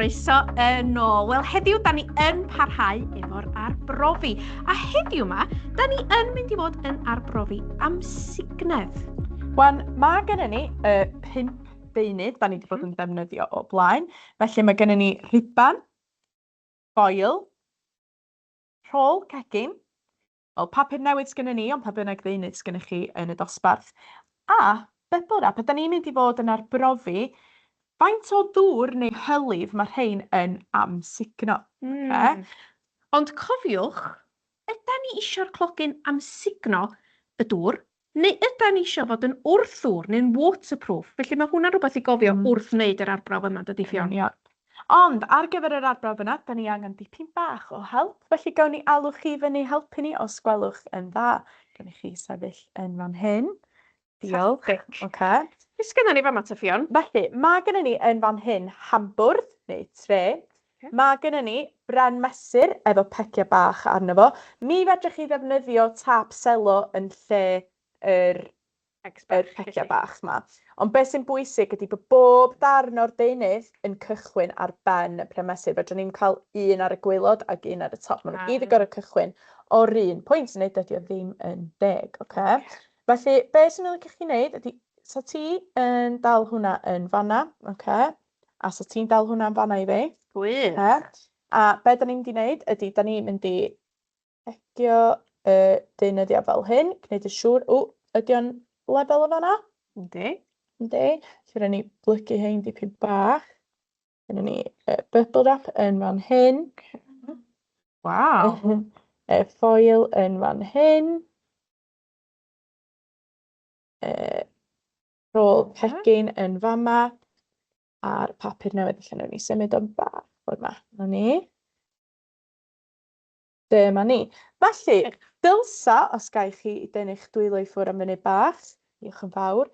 croeso yn ôl. Wel, heddiw, da ni yn parhau efo'r arbrofi. A heddiw ma, da ni yn mynd i fod yn arbrofi amsignedd. Wan, mae gennym ni 5 beunydd da ni wedi bod yn defnyddio o blaen. Felly mae gennym ni rhiban, foil, rhôl cegin, papur newydd sgynnym ni, ond pa bynnag ddeunydd sgynnych chi yn y dosbarth. A bedwaredd, da ni'n mynd i fod yn arbrofi faint o ddŵr neu hylif mae rhain yn amsugno. Ond cofiwch, ydyn ni eisiau'r clogyn amsugno y dŵr, neu ydyn ni eisiau fod yn wrthŵr neu'n waterproof? Felly mae hwnna'n rhywbeth i gofio wrth wneud yr arbrof yma, dydy Ffion. Ond ar gyfer yr arbrof yna, da ni angen dipyn bach o help. Felly gawn ni alw chi fyny helpu ni os gwelwch yn dda. Gawn ni chi sefyll yn fan hyn. Diolch. Okay. Ys gennym ni fama, Ffion? Felly, mae gennym ni yn fan hyn hambwrdd neu tre. Mae gennym ni bren mesur efo pecia bach arno fo. Mi fedrwch chi ddefnyddio tap selo yn lle yr pecia bach yma. Ond beth sy'n bwysig ydy bod bob darn o'r deunydd yn cychwyn ar ben y bren mesur. Fedrwn ni'n cael un ar y gwaelod ac un ar y top. Mae'n gyd yn gorau cychwyn o'r un pwynt yn neud ydy o ddim yn 10. Okay? Felly, beth sy'n licio chi wneud ydy, sa ti yn dal hwnna yn fanna, a sa ti'n dal hwnna yn fanna i fi. Gwych. A beth da ni'n mynd i wneud ydy, da ni'n mynd i egio y deunyddiau fel hyn, gwneud y siŵr, ydy o'n lebel o fanna? Yndi. Yndi. Felly, ni blygu hyn dipyn bach. Dyna ni bubble wrap yn fan hyn. Waw. Foil yn fan hyn. Rôl cegin yn fama, a'r papur newydd lle ni symud o'n bach o'r yma. Dyma ni. Felly, dylsa, os gael chi i dynnu'ch dwylo i ffwrdd am munud bach, diolch yn fawr,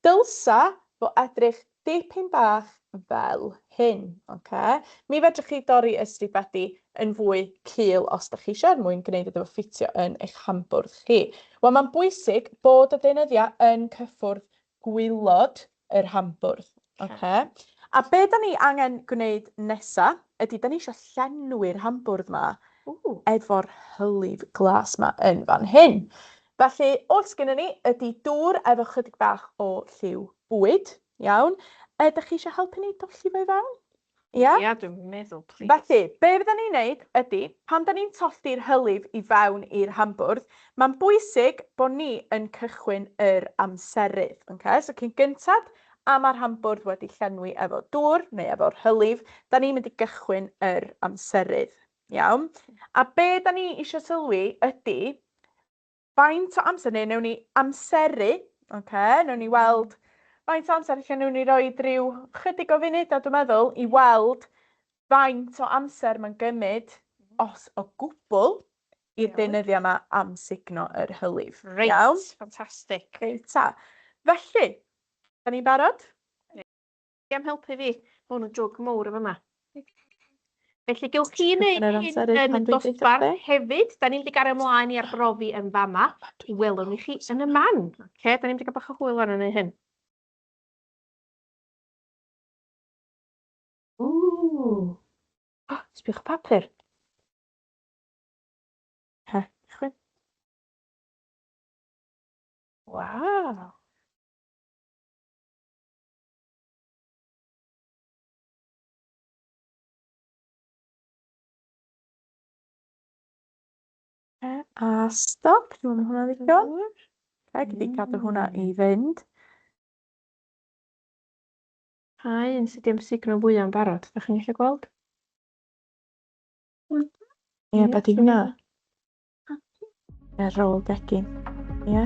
dylsa bod edrych dipyn bach fel hyn. Mi fedrwch chi dorri y stribedi yn fwy cul os da chi eisiau mwyn gwneud iddo ffitio yn eich hambwrdd chi. Wel, mae'n bwysig bod y deunyddiau yn cyffwrdd gwylod yr hambwrdd. A be da ni angen gwneud nesa ydy da ni eisiau llenwi'r hambwrdd yma efo'r hylif glas yma yn fan hyn. Felly, oll sgynnon ni ydy dŵr efo chydig bach o lliw bwyd. Iawn. Ydych chi eisiau helpu ni dolli fo i fewn? Ia, dwi'n meddwl, please. Felly, be fydda ni'n neud ydy, pan da ni'n tollti'r hylif i fewn i'r hambwrdd, mae'n bwysig bod ni yn cychwyn yr amserydd. So cyn gyntaf, a mae'r hambwrdd wedi llenwi efo dŵr neu efo'r hylif, da ni'n mynd i gychwyn yr amserydd. Iawn. A be da ni eisiau sylwi ydy, faint o amser, neu newn ni amseru, newn ni weld faint o amser lle newn ni roi rhyw chydig o funud, dwi'n meddwl, i weld faint o amser mae'n gymryd os o gwbl i'r deunyddiau yma amsugno yr hylif. Reit, ffantastig. Felly, da ni'n barod? Di am helpu fi, hwn o jwg mowr efo yma. Felly, gewch chi wneud hyn yn y dosbarth hefyd. Da ni'n wedi gario ymlaen i arbrofi yn fama. Welwn ni chi yn y man. Da ni'n wedi cael bach o hwyl fan yn hyn. Sbiwch y papur. Chwyn. Waw. A stop, dwi'n meddwl hwnna ddigon. Gyd i gadw hwnna i fynd. A un sydd wedi amsugno fwyaf yn barod. Da chi'n gallu gweld? Ie, beth i hwnna? Rôl gegin. Ie,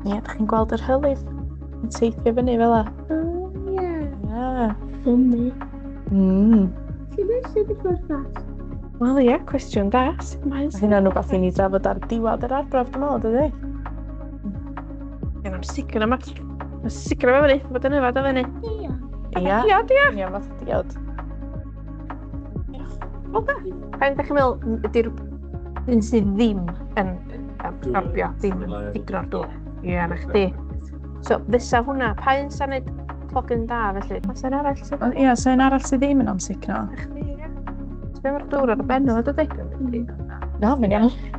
da chi'n gweld yr hylif yn teithio fyny fel la. Ie. Ffynnu. Sy'n sydd wedi bod fas? Wel ie, cwestiwn da. Hynna'n rhywbeth i ni drafod ar diwad yr arbrof, dwi'n meddwl, dydy? Yn amsugno yma. Amsugno fe fyny, bod yn yfad o fyny. Ia. Diod, ia. Ie, fath o diod. Oce. Pa'n ddech chi'n meddwl, ydy'r un sydd ddim yn absorbio, ddim yn digno'r dŵr. Ie, na chdi. So, fysa hwnna, pa un sa'n neud ffogin da, felly. Oes yna arall sydd? Ie, so un arall sydd ddim yn amsugno. Be mae'r dŵr ar y benw, ydy? Na, mae'n iawn.